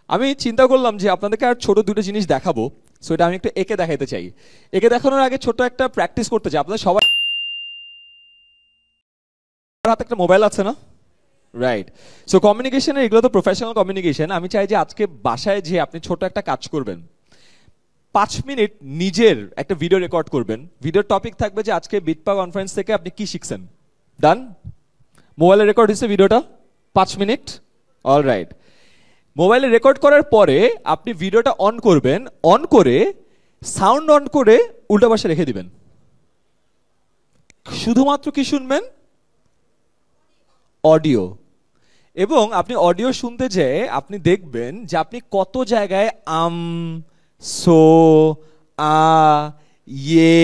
আমি চিন্তা করলাম যে আপনাদেরকে আর ছোট দুটো জিনিস দেখাবো, সো এটা আমি একটু একে দেখাইতে চাই। একে দেখানোর আগে ছোট একটা প্র্যাকটিস করতে চাই। আপনাদের সবার হাতে একটা মোবাইল আছে না? রাইট। সো কমিউনিকেশনের এগুলো তো প্রফেশনাল কমিউনিকেশন। আমি চাই যে আজকে বাসায় যে আপনি ছোট একটা কাজ করবেন, 5 মিনিট নিজের একটা ভিডিও রেকর্ড করবেন। ভিডিওর টপিক থাকবে যে আজকে বিটপা কনফারেন্স থেকে আপনি কি শিখছেন। ডান? মোবাইলে রেকর্ড হয়েছে ভিডিওটা 5 মিনিট। অলরাইট। মোবাইলে রেকর্ড করার পরে আপনি ভিডিওটা অন করবেন, অন করে সাউন্ড অন করে উল্টা পাশে রেখে দিবেন। শুধুমাত্র কি শুনবেন? অডিও। এবং আপনি অডিও শুনতে যেয়ে আপনি দেখবেন যে আপনি কত জায়গায় সো, ইয়ে,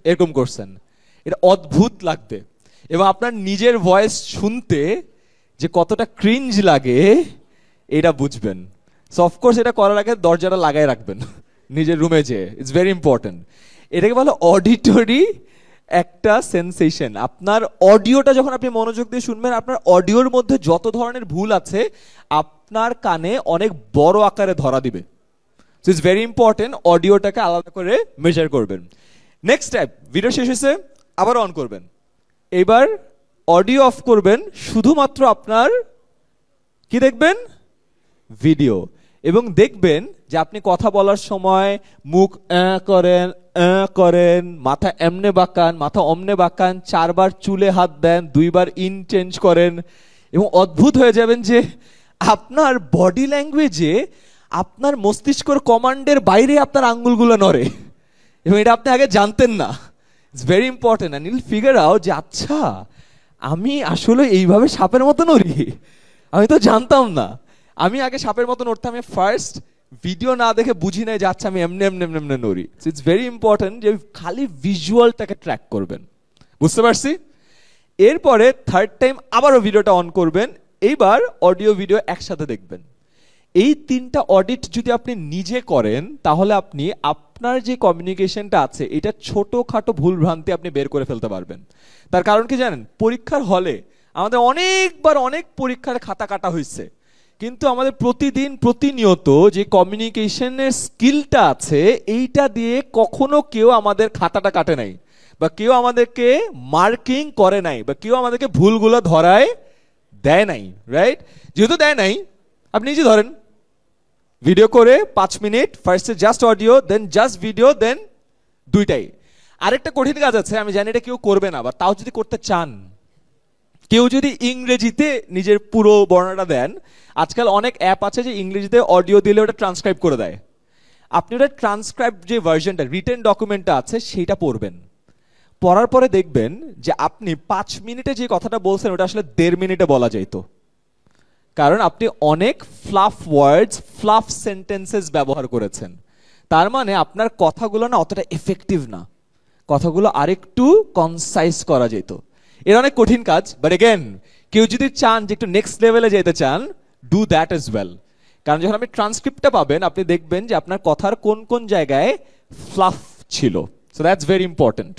এরকম করছেন। এটা অদ্ভুত লাগবে। এবং আপনার নিজের ভয়েস শুনতে যে কতটা ক্রিঞ্জ লাগে এটা বুঝবেন। সো অফকোর্স এটা করার আগে দরজাটা লাগাই রাখবেন নিজের রুমে যেয়ে। It's very important. এটাকে বলো অডিটরি একটা সেন্সেশন। আপনার অডিওটা যখন আপনি মনোযোগ দিয়ে শুনবেন, আপনার অডিওর মধ্যে যত ধরনের ভুল আছে আপনার কানে অনেক বড় আকারে ধরা দিবে। সো ইটস ভেরি ইম্পর্টেন্ট অডিওটাকে আলাদা করে মেজার করবেন। নেক্সট স্টেপ, ভিডিও শেষ হয়েছে আবার অন করবেন। এবার অডিও অফ করবেন, শুধুমাত্র আপনার কি দেখবেন? ভিডিও। এবং দেখবেন যে আপনি কথা বলার সময় মুখ করেন, করেন, মাথা এমনে বাঁকান, মাথা অমনে বাঁকান, 4 বার চুলে হাত দেন, 2 বার ইন চেঞ্জ করেন। এবং অদ্ভুত হয়ে যাবেন যে আপনার বডি ল্যাঙ্গুয়েজে আপনার মস্তিষ্কর কমান্ডের বাইরে আপনার আঙ্গুলগুলো নড়ে। এবং এটা আপনি আগে জানতেন না। It's very important. And Yule figure out যে আচ্ছা আমি আসলে এইভাবে সাপের মতো নড়ি, আমি তো জানতাম না। আমি আগে সাপের মতো নড়তাম, আমি ফার্স্ট ভিডিও না দেখে বুঝি নাই যে আচ্ছা আমি এমনি এমনি এমনি এমনি নড়ি। ইটস ভেরি ইম্পর্টেন্ট যে খালি ভিজুয়ালটাকে ট্র্যাক করবেন। বুঝতে পারছি? এরপরে থার্ড টাইম আবারও ভিডিওটা অন করবেন, এইবার অডিও ভিডিও একসাথে দেখবেন। এই 3টা অডিট যদি আপনি নিজে করেন তাহলে আপনি আপনার যে কমিউনিকেশনটা আছে এটা ছোটখাটো ভুলভ্রান্তি আপনি বের করে ফেলতে পারবেন। তার কারণ কি জানেন? পরীক্ষার হলে আমাদের অনেকবার অনেক পরীক্ষার খাতা কাটা হয়েছে, কিন্তু আমাদের প্রতিদিন প্রতিনিয়ত যে কমিউনিকেশনের স্কিলটা আছে এইটা দিয়ে কখনো কেউ আমাদের খাতাটা কাটে নাই, বা কেউ আমাদেরকে মার্কিং করে নাই, বা কেউ আমাদেরকে ভুলগুলো ধরায় দেয় নাই। রাইট? যেহেতু দেয় নাই, আপনি নিজে ধরেন ভিডিও করে 5 মিনিট, ফার্স্টে জাস্ট অডিও, দেন জাস্ট ভিডিও, দেন দুইটাই। আরেকটা কঠিন কাজ আছে, আমি জানি এটা কেউ করবে না, বা তাও যদি করতে চান, কেউ যদি ইংরেজিতে নিজের পুরো বর্ণনাটা দেন, আজকাল অনেক অ্যাপ আছে যে ইংরেজিতে অডিও দিলে ওটা ট্রান্সক্রাইব করে দেয়। আপনি ওটা ট্রান্সক্রাইব যে ভার্সনটা, রিটেন ডকুমেন্টটা আছে সেইটা পড়বেন। পড়ার পরে দেখবেন যে আপনি 5 মিনিটে যে কথাটা বলছেন ওটা আসলে 1.5 মিনিটে বলা যেত। কারণ আপনি অনেক ফ্লাফ ওয়ার্ডস, ফ্লাফ সেন্টেন্সেস ব্যবহার করেছেন। তার মানে আপনার কথাগুলো না অতটা এফেক্টিভ না, কথাগুলো আরেকটু কনসাইজ করা যেত। এর অনেক কঠিন কাজ, বাট এগেন কেউ যদি চান যে একটু নেক্সট লেভেলে যেতে চান, ডু দ্যাট এজ ওয়েল। কারণ যখন আপনি ট্রান্সক্রিপ্টটা পাবেন আপনি দেখবেন যে আপনার কথার কোন কোন জায়গায় ফ্লাফ ছিল। So that's very important.